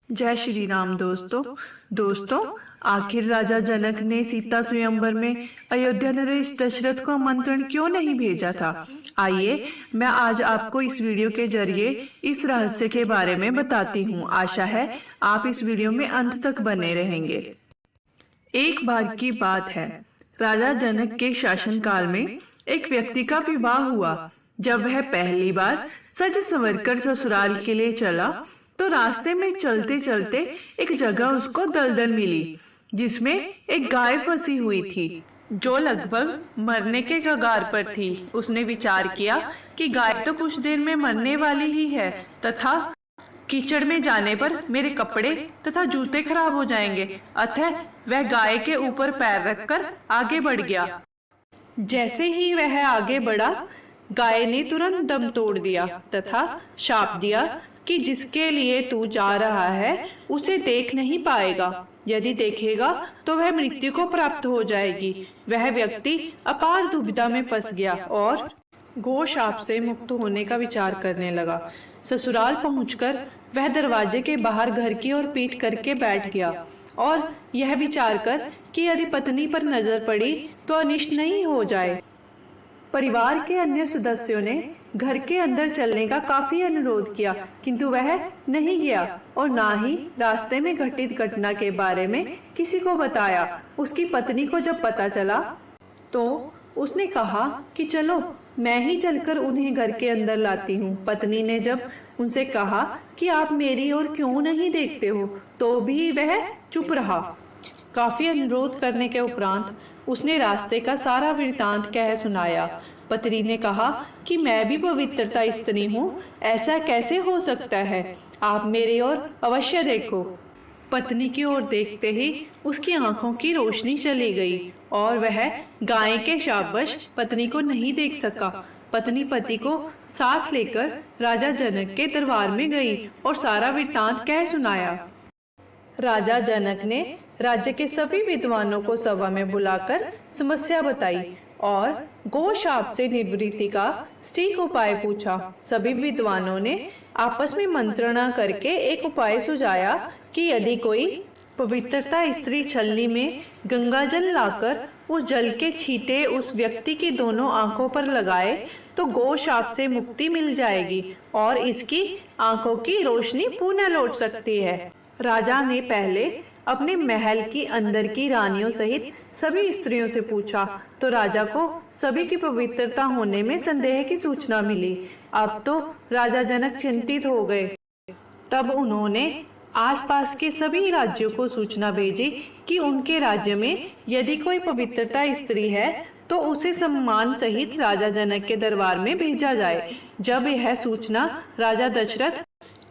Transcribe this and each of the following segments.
जय श्री राम। दोस्तों आखिर राजा जनक ने सीता स्वयंवर में अयोध्या नरेश दशरथ को आमंत्रण क्यों नहीं भेजा था? आइए मैं आज आपको इस वीडियो के जरिए इस रहस्य के बारे में बताती हूँ। आशा है आप इस वीडियो में अंत तक बने रहेंगे। एक बार की बात है, राजा जनक के शासनकाल में एक व्यक्ति का विवाह हुआ। जब वह पहली बार सज संवरकर ससुराल के लिए चला तो रास्ते में चलते चलते एक जगह उसको दलदल मिली जिसमें एक गाय फंसी हुई थी जो लगभग मरने के कगार पर थी। उसने विचार किया कि गाय तो कुछ देर में मरने वाली ही है तथा कीचड़ में जाने पर मेरे कपड़े तथा जूते खराब हो जाएंगे। अतः वह गाय के ऊपर पैर रखकर आगे बढ़ गया। जैसे ही वह आगे बढ़ा, गाय ने तुरंत दम तोड़ दिया तथा शाप दिया कि जिसके लिए तू जा रहा है उसे देख नहीं पाएगा। यदि देखेगा तो वह मृत्यु को प्राप्त हो जाएगी। वह व्यक्ति अपार दुविधा में फंस गया और गो शाप से मुक्त होने का विचार करने लगा। ससुराल पहुंचकर वह दरवाजे के बाहर घर की ओर पीठ करके बैठ गया और यह विचार कर कि यदि पत्नी पर नजर पड़ी तो अनिष्ट नहीं हो जाए। परिवार के अन्य सदस्यों ने घर के अंदर चलने का काफी अनुरोध किया, किंतु वह नहीं गया और ना ही रास्ते में घटित घटना के बारे में किसी को बताया। उसकी पत्नी को जब पता चला तो उसने कहा कि चलो मैं ही चलकर उन्हें घर के अंदर लाती हूँ। पत्नी ने जब उनसे कहा कि आप मेरी ओर क्यों नहीं देखते हो, तो भी वह चुप रहा। काफी अनुरोध करने के उपरांत उसने रास्ते का सारा वृतांत कह सुनाया। पत्नी ने कहा कि मैं भी पवित्रता स्त्री हूँ, ऐसा कैसे हो सकता है? आप मेरी ओर अवश्य देखो। पत्नी की ओर देखते ही उसकी आंखों की रोशनी चली गई और वह गाय के शापवश पत्नी को नहीं देख सका। पत्नी पति को साथ लेकर राजा जनक के दरबार में गई और सारा वृतांत कह सुनाया। राजा जनक ने राज्य के सभी विद्वानों को सभा में बुलाकर समस्या बताई और गो शाप से निवृत्ति का सटीक उपाय पूछा। सभी विद्वानों ने आपस में मंत्रणा करके एक उपाय सुझाया कि यदि कोई पवित्रता स्त्री छलनी में गंगा जल लाकर उस जल के छींटे उस व्यक्ति की दोनों आंखों पर लगाए तो गो शाप से मुक्ति मिल जाएगी और इसकी आंखों की रोशनी पुनः लौट सकती है। राजा ने पहले अपने महल की अंदर की रानियों सहित सभी स्त्रियों से पूछा तो राजा को सभी की पवित्रता होने में संदेह की सूचना मिली। अब तो राजा जनक चिंतित हो गए। तब उन्होंने आसपास के सभी राज्यों को सूचना भेजी कि उनके राज्य में यदि कोई पवित्रता स्त्री है तो उसे सम्मान सहित राजा जनक के दरबार में भेजा जाए। जब यह सूचना राजा दशरथ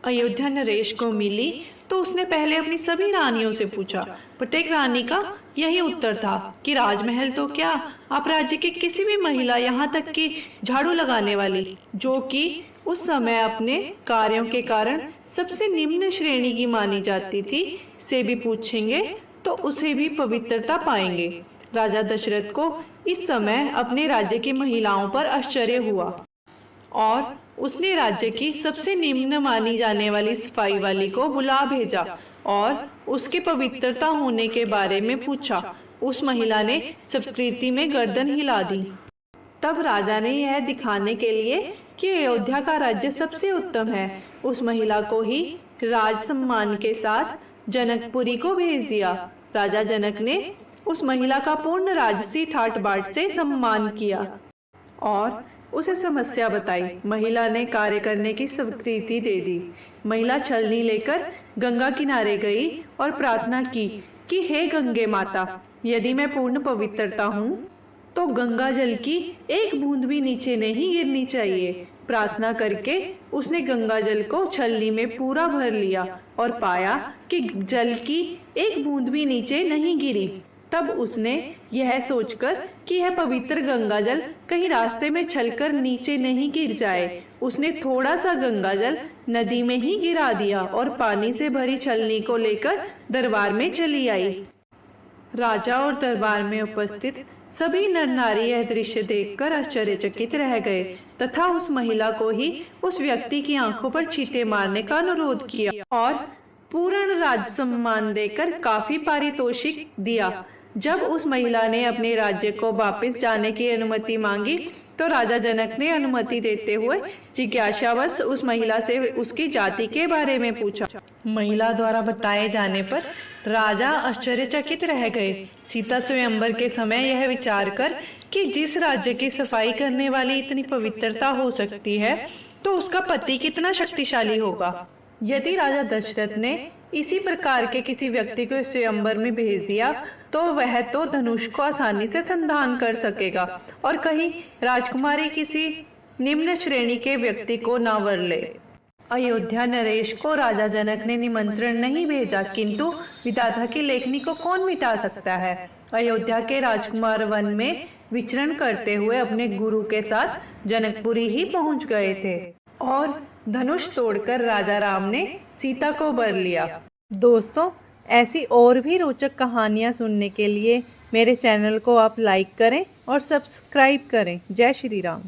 अयोध्या नरेश को मिली तो उसने पहले अपनी सभी रानियों से पूछा। प्रत्येक रानी का यही उत्तर था कि राजमहल तो क्या, आप राज्य की किसी भी महिला, यहाँ तक कि झाड़ू लगाने वाली, जो कि उस समय अपने कार्यों के कारण सबसे निम्न श्रेणी की मानी जाती थी, से भी पूछेंगे तो उसे भी पवित्रता पाएंगे। राजा दशरथ को इस समय अपने राज्य की महिलाओं पर आश्चर्य हुआ और उसने राज्य की सबसे निम्न मानी जाने वाली सफाई वाली को बुला भेजा और उसके पवित्रता होने के बारे में पूछा। उस महिला ने स्वीकृति में गर्दन हिला दी। तब राजा ने यह दिखाने के लिए कि अयोध्या का राज्य सबसे उत्तम है, उस महिला को ही राज सम्मान के साथ जनकपुरी को भेज दिया। राजा जनक ने उस महिला का पूर्ण राजसी ठाट बाट से सम्मान किया और उसे समस्या बताई। महिला ने कार्य करने की स्वीकृति दे दी। महिला छलनी लेकर गंगा किनारे गई और प्रार्थना की कि हे गंगे माता, यदि मैं पूर्ण पवित्रता हूँ तो गंगा जल की एक बूंद भी नीचे नहीं गिरनी चाहिए। प्रार्थना करके उसने गंगा जल को छलनी में पूरा भर लिया और पाया कि जल की एक बूंद भी नीचे नहीं गिरी। तब उसने यह सोचकर कि यह पवित्र गंगा जल कहीं रास्ते में छलकर नीचे नहीं गिर जाए, उसने थोड़ा सा गंगा जल नदी में ही गिरा दिया और पानी से भरी छलनी को लेकर दरबार में चली आई। राजा और दरबार में उपस्थित सभी नर नारी यह दृश्य देखकर आश्चर्यचकित रह गए तथा उस महिला को ही उस व्यक्ति की आंखों पर छींटे मारने का अनुरोध किया और पूर्ण राज सम्मान देकर काफी पारितोषिक दिया। जब उस महिला ने अपने राज्य को वापस जाने की अनुमति मांगी तो राजा जनक ने अनुमति देते हुए जिज्ञासावश उस महिला से उसकी जाति के बारे में पूछा। महिला द्वारा बताए जाने पर राजा आश्चर्यचकित रह गए। सीता स्वयंवर के समय यह विचार कर कि जिस राज्य की सफाई करने वाली इतनी पवित्रता हो सकती है तो उसका पति कितना शक्तिशाली होगा। यदि राजा दशरथ ने इसी प्रकार के किसी व्यक्ति को स्वयंवर में भेज दिया तो वह तो धनुष को आसानी से संधान कर सकेगा और कहीं राजकुमारी किसी निम्न श्रेणी के व्यक्ति को न वर ले। अयोध्या नरेश को राजा जनक ने निमंत्रण नहीं भेजा, किंतु विधाता की लेखनी को कौन मिटा सकता है। अयोध्या के राजकुमार वन में विचरण करते हुए अपने गुरु के साथ जनकपुरी ही पहुंच गए थे और धनुष तोड़कर राजा राम ने सीता को वर लिया। दोस्तों, ऐसी और भी रोचक कहानियां सुनने के लिए मेरे चैनल को आप लाइक करें और सब्सक्राइब करें। जय श्री राम।